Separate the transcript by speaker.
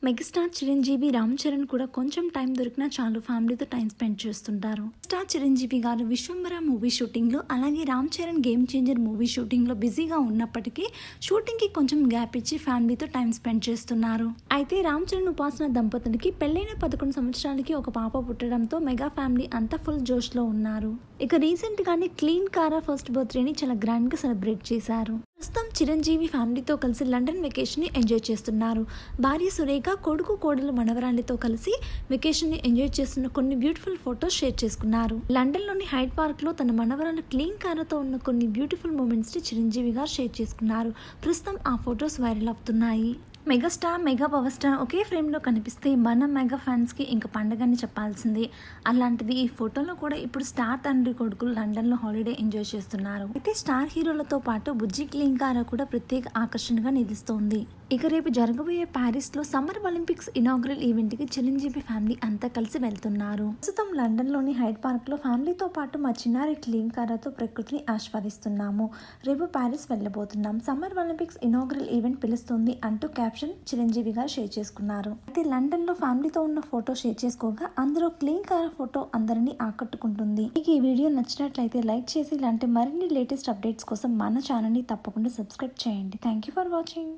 Speaker 1: Megastar Chiranjeevi Ram Charan కూడా కొంచెం time దొరికినా చాలు ఫ్యామిలీతో టైం స్పెండ్ చేస్తుంటారు. స్టార్ చిరంజీవి గారు విశ్వంబర మూవీ షూటింగ్లో అలాగే Ram Charan game changer movie షూటింగ్లో బిజీగా ఉన్నప్పటికీ షూటింగ్కి కొంచెం గ్యాప్ ఇచ్చి ఫ్యామిలీతో టైం స్పెండ్ చేస్తున్నారు. అయితే రామ్ చరణ్ ఉపాసన దంపతులకి పెళ్లైన 11 సంవత్సరాలకి ఒక పాప పుట్టడంతో మెగా ఫ్యామిలీ అంతా ఫుల్ జోష్లో ఉన్నారు. ఇక రీసెంట్ గానే క్లీన్ కారా ఫస్ట్ బర్త్డేని చాలా గ్రాండ్ గా సెలబ్రేట్ చేశారు. ప్రస్తుతం చిరంజీవి ఫ్యామిలీతో కలిసి లండన్ వెకేషన్ ని ఎంజాయ్ చేస్తున్నారు. భార్య సురేఖ, కొడుకు కోడలు మనవరాళ్ళతో కలిసి వెకేషన్ ని ఎంజాయ్ చేస్తున్న కొన్ని బ్యూటిఫుల్ ఫొటోస్ షేర్ చేసుకున్నారు. లండన్ లోని హైడ్ పార్క్ లో తన మనవరాలు క్లీన్ కారాతో ఉన్న కొన్ని బ్యూటిఫుల్ మూమెంట్స్ ని చిరంజీవి గారు షేర్ చేసుకున్నారు. ప్రస్తుతం ఆ ఫొటోస్ వైరల్ అవుతున్నాయి. మెగాస్టార్, మెగా పవర్ స్టార్ ఒకే ఫ్రేమ్లో కనిపిస్తే మన మెగా ఫ్యాన్స్కి ఇంక పండగని చెప్పాల్సిందే. అలాంటిది ఈ ఫోటోలో కూడా ఇప్పుడు స్టార్ తండ్రి కొడుకులు లండన్లో హాలిడే ఎంజాయ్ చేస్తున్నారు. అయితే స్టార్ హీరోలతో పాటు బుజ్జి క్లీంకారా కూడా ప్రత్యేక ఆకర్షణగా నిలుస్తోంది. ఇక రేపు జరగబోయే ప్యారిస్లో సమ్మర్ ఒలింపిక్స్ ఇనాగ్రల్ ఈవెంట్కి చిరంజీవి ఫ్యామిలీ అంతా కలిసి వెళ్తున్నారు. ప్రస్తుతం లండన్లోని హైడ్ పార్క్లో ఫ్యామిలీతో పాటు మా చిన్నారి క్లీంకారాతో ప్రకృతిని ఆస్వాదిస్తున్నాము. రేపు ప్యారిస్ వెళ్ళబోతున్నాం. సమ్మర్ ఒలింపిక్స్ ఇనాగ్రల్ ఈవెంట్ పిలుస్తుంది అంటూ క్యాప్షన్ చిరంజీవి గారు షేర్ చేసుకున్నారు. అయితే లండన్లో ఫ్యామిలీతో ఉన్న ఫోటో షేర్ చేసుకోగా అందులో క్లీంకారా ఫోటో అందరినీ ఆకట్టుకుంటుంది. మీకు ఈ వీడియో నచ్చినట్లయితే లైక్ చేసి ఇలాంటి మరిన్ని లేటెస్ట్ అప్డేట్స్ కోసం మన ఛానల్ని తప్పకుండా సబ్స్క్రైబ్ చేయండి. Thank you for watching.